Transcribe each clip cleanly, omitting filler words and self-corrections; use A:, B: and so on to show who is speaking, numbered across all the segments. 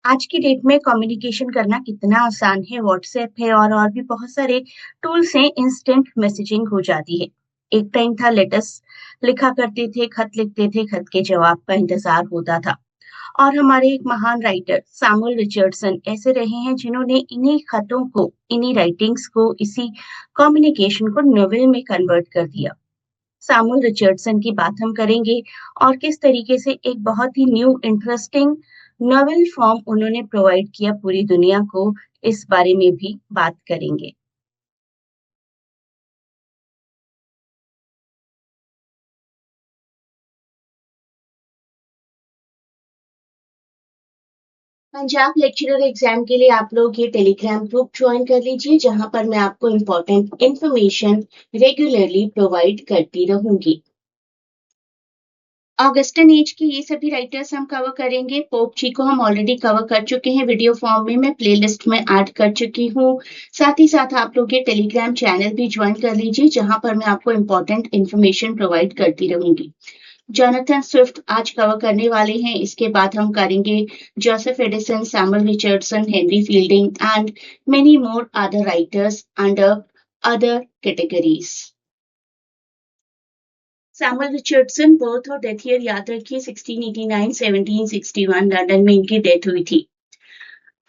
A: आज की डेट में कम्युनिकेशन करना कितना आसान है। व्हाट्सएप है और भी बहुत सारे टूल्स हैं। इंस्टेंट मैसेजिंग हो जाती है। एक टाइम था लेटर्स लिखा करते थे, खत लिखते थे, खत के जवाब का इंतजार होता था। और हमारे एक महान राइटर सैमुअल रिचर्डसन ऐसे रहे हैं जिन्होंने इन्हीं खतों को, इन्हीं राइटिंग्स को, इसी कम्युनिकेशन को नोवेल में कन्वर्ट कर दिया। सैमुअल रिचर्डसन की बात हम करेंगे और किस तरीके से एक बहुत ही न्यू इंटरेस्टिंग नॉवेल फॉर्म उन्होंने प्रोवाइड किया पूरी दुनिया को, इस बारे में भी बात करेंगे। पंजाब लेक्चरर एग्जाम के लिए आप लोग ये टेलीग्राम ग्रुप ज्वाइन कर लीजिए, जहां पर मैं आपको इम्पोर्टेंट इंफॉर्मेशन रेगुलरली प्रोवाइड करती रहूंगी। ऑगस्टन एज के ये सभी राइटर्स हम कवर करेंगे। पोप जी को हम ऑलरेडी कवर कर चुके हैं वीडियो फॉर्म में, मैं प्लेलिस्ट में ऐड कर चुकी हूँ। साथ ही साथ आप लोग ये टेलीग्राम चैनल भी ज्वाइन कर लीजिए, जहां पर मैं आपको इम्पोर्टेंट इन्फॉर्मेशन प्रोवाइड करती रहूंगी। जोनाथन स्विफ्ट आज कवर करने वाले हैं। इसके बाद हम करेंगे Joseph Addison, Samuel Richardson, Henry fielding and many more other writers under other categories. Samuel Richardson birth और डेथ ईयर याद रखिए 1689 1761 लंदन में इनकी डेथ हुई थी।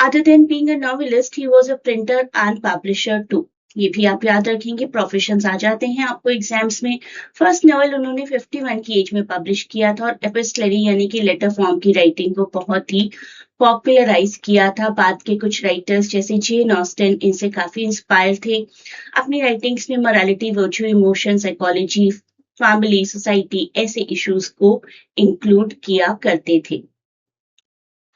A: Other than being a novelist he was a printer and publisher too. ये भी आप याद रखेंगे, प्रोफेशंस आ जाते हैं आपको एग्जाम्स में। फर्स्ट नॉवेल उन्होंने 51 की एज में पब्लिश किया था और एपिस्टलरी यानी कि लेटर फॉर्म की राइटिंग को बहुत ही पॉपुलराइज किया था। बाद के कुछ राइटर्स जैसे जेन ऑस्टन इनसे काफी इंस्पायर थे। अपनी राइटिंग्स में morality, virtue, emotion, psychology, family, society ऐसे इश्यूज को इंक्लूड किया करते थे।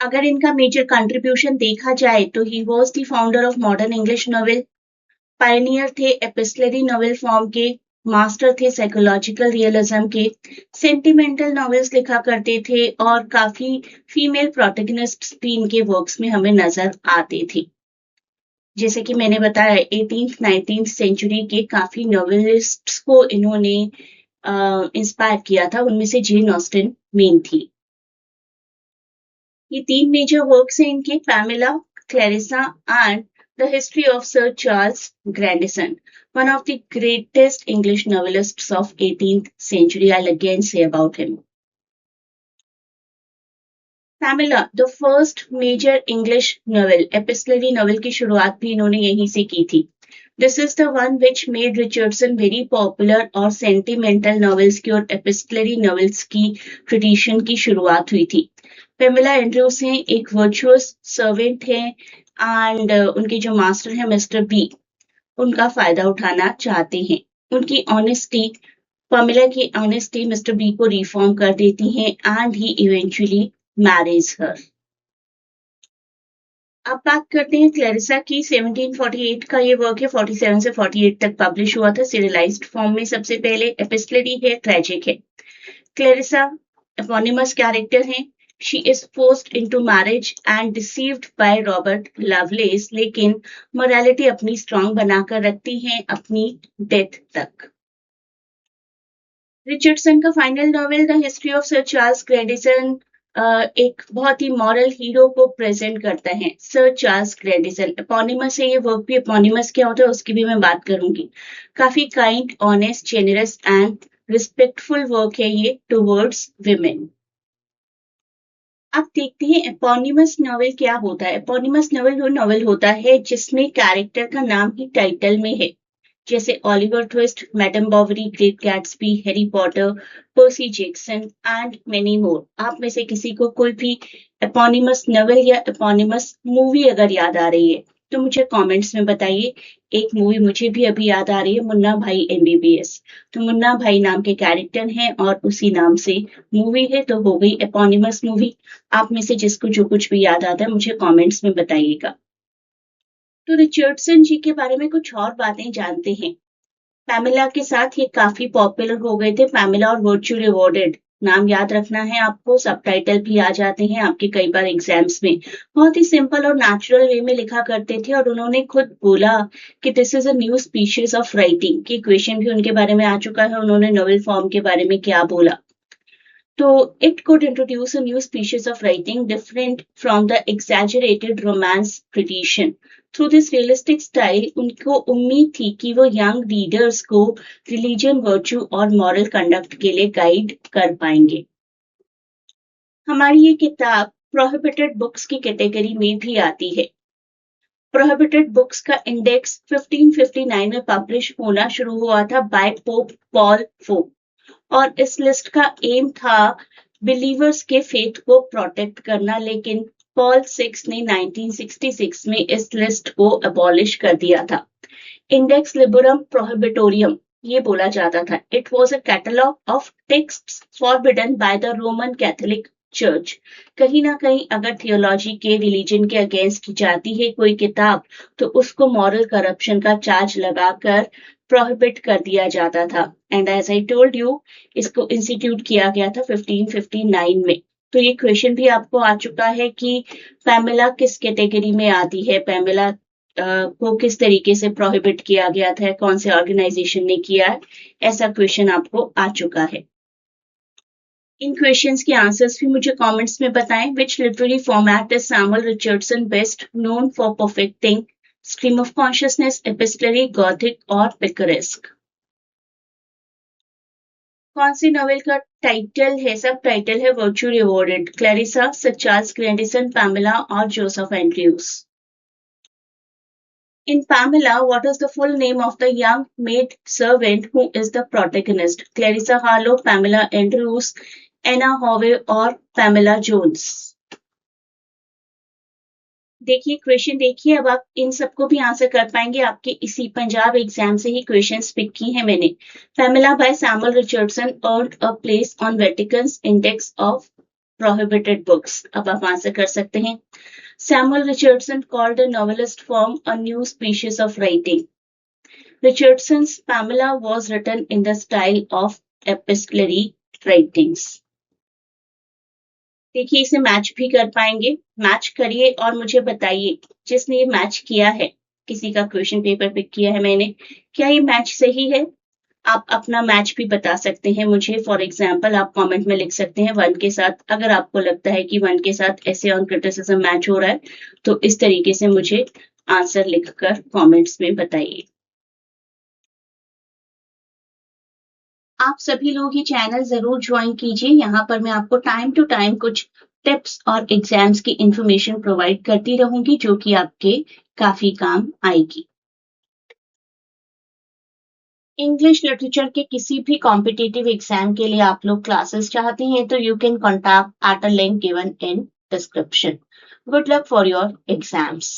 A: अगर इनका मेजर कंट्रीब्यूशन देखा जाए तो he was the founder of modern English novel, Pioneer थे एपिस्टलरी नॉवेल फॉर्म के, मास्टर थे साइकोलॉजिकल रियलिज्म के, सेंटिमेंटल नॉवेल्स लिखा करते थे और काफी फीमेल प्रोटैगनिस्ट्स भी इनके वर्क्स में हमें नजर आते थे। जैसे कि मैंने बताया 18th 19th सेंचुरी के काफी नॉवेलिस्ट्स को इन्होंने इंस्पायर किया था, उनमें से जेन ऑस्टन मेन थी। ये तीन मेजर वर्क्स हैं इनके, Pamela, Clarissa and the history of sir Charles Grandison, one of the greatest English novelists of 18th century. I'll again say about him. Pamela the first major English novel, epistolary novel की शुरुआत भी इन्होंने यहीं से की थी। This is the one which made Richardson very popular और sentimental novels की और एपिस्टलरी नॉवेल्स की ट्रेडिशन की शुरुआत हुई थी। पेमेला एंड्रूस हैं, एक वर्चुअस सर्वेंट हैं एंड उनके जो मास्टर हैं मिस्टर बी उनका फायदा उठाना चाहते हैं। उनकी ऑनेस्टी, पमेला की ऑनेस्टी मिस्टर बी को रिफॉर्म कर देती हैं एंड ही इवेंचुअली मैरिज हर। अब बात करते हैं क्लैरिसा की। 1748 का ये वर्क है, 47 से 48 तक पब्लिश हुआ था सीरियलाइज्ड फॉर्म में। सबसे पहले एपिस्टलरी है, ट्रेजिक है। क्लैरिसा एपोनिमस कैरेक्टर है। She is forced into marriage and deceived by Robert Lovelace, लेकिन मोरालिटी अपनी स्ट्रांग बनाकर रखती हैं अपनी डेथ तक। रिचर्डसन का final novel the history of sir Charles Grandison एक बहुत ही मॉरल हीरो को प्रेजेंट करता है। सर चार्ल्स ग्रैंडिसन एपोनिमस है, ये वर्क भी एपोनिमस क्या होता है उसकी भी मैं बात करूंगी। काफी kind, honest, generous and respectful work है ये टुवर्ड्स विमेन। अब देखते हैं एपोनिमस नॉवेल क्या होता है। एपोनिमस नॉवेल वो नॉवेल होता है जिसमें कैरेक्टर का नाम ही टाइटल में है, जैसे Oliver Twist, madame Bovary, great Gatsby, Harry Potter, Percy Jackson and many more. आप में से किसी को कोई भी एपोनिमस नॉवेल या एपोनिमस मूवी अगर याद आ रही है तो मुझे कमेंट्स में बताइए। एक मूवी मुझे भी अभी याद आ रही है, मुन्ना भाई एमबीबीएस। तो मुन्ना भाई नाम के कैरेक्टर हैं और उसी नाम से मूवी है, तो हो गई एपोनिमस मूवी। आप में से जिसको जो कुछ भी याद आता है मुझे कमेंट्स में बताइएगा। तो रिचर्डसन जी के बारे में कुछ और बातें जानते हैं। पैमेला के साथ ये काफी पॉपुलर हो गए थे। पैमेला और वर्च्यू रिवॉर्डेड नाम याद रखना है आपको। सबटाइटल भी आ जाते हैं आपके कई बार एग्जाम्स में। बहुत ही सिंपल और नेचुरल वे में लिखा करते थे और उन्होंने खुद बोला कि this is a new species of writing की क्वेश्चन भी उनके बारे में आ चुका है। उन्होंने नोवेल फॉर्म के बारे में क्या बोला। तो it could introduce a new species of writing different from the exaggerated romance tradition. Through this realistic style, उनको उम्मीद थी कि वो young readers को religion, virtue और moral conduct के लिए guide कर पाएंगे. हमारी ये किताब prohibited books की कैटेगरी में भी आती है. प्रोहिबिटेड बुक्स का इंडेक्स 1559 में पब्लिश होना शुरू हुआ था बाय पोप पॉल IV और इस लिस्ट का एम था बिलीवर्स के फेथ को प्रोटेक्ट करना, लेकिन पॉल VI ने 1966 में इस लिस्ट को अबॉलिश कर दिया था. इंडेक्स लिबरम प्रोहिबिटोरियम ये बोला जाता था. It was a catalogue of texts forbidden by the Roman Catholic church. कहीं ना कहीं अगर थियोलॉजी के रिलीजन के अगेंस्ट जाती है कोई किताब तो उसको मॉरल करप्शन का चार्ज लगाकर प्रोहिबिट कर दिया जाता था. And as I told you, इसको इंस्टीट्यूट किया गया था 1559 में. तो ये क्वेश्चन भी आपको आ चुका है कि पैमेला किस कैटेगरी में आती है, पैमेला को किस तरीके से प्रोहिबिट किया गया था, कौन से ऑर्गेनाइजेशन ने किया है, ऐसा क्वेश्चन आपको आ चुका है. इन क्वेश्चंस के आंसर्स भी मुझे कमेंट्स में बताएं. Which literary format is Samuel Richardson best known for perfecting? Stream of consciousness, epistolary, gothic और पिकरेस्क? कौन सी नॉवेल का टाइटल है, सब टाइटल है virtue rewarded? Clarissa, sir Charles Grandison, Pamela और Joseph Andrews? In Pamela, what is the full name of the young maid servant who is the protagonist? Clarissa Harlowe, Pamela Andrews, Anna Hathaway और Pamela Jones? देखिए question, देखिए अब आप इन सबको भी answer कर पाएंगे. आपके इसी पंजाब एग्जाम से ही क्वेश्चंस पिक की है मैंने. Pamela by Samuel Richardson earned a place on Vatican's index of prohibited books. अब आप आंसर कर सकते हैं. Samuel Richardson called the novelist form a new species of writing. Richardson's Pamela was written in the style of epistolary writings. देखिए इसे match भी कर पाएंगे. मैच करिए और मुझे बताइए, जिसने ये मैच किया है, किसी का क्वेश्चन पेपर पिक किया है मैंने, क्या ये मैच सही है? आप अपना मैच भी बता सकते हैं मुझे. फॉर एग्जाम्पल आप कमेंट में लिख सकते हैं 1 के साथ. अगर आपको लगता है कि 1 के साथ ऐसे ऑन क्रिटिसिज्म मैच हो रहा है तो इस तरीके से मुझे आंसर लिखकर कमेंट्स में बताइए. आप सभी लोग ये चैनल जरूर ज्वाइन कीजिए. यहाँ पर मैं आपको टाइम टू टाइम कुछ टिप्स और एग्जाम्स की इंफॉर्मेशन प्रोवाइड करती रहूंगी जो कि आपके काफी काम आएगी. इंग्लिश लिटरेचर के किसी भी कॉम्पिटिटिव एग्जाम के लिए आप लोग क्लासेस चाहते हैं तो you can contact at a link given in description. Good luck for your exams.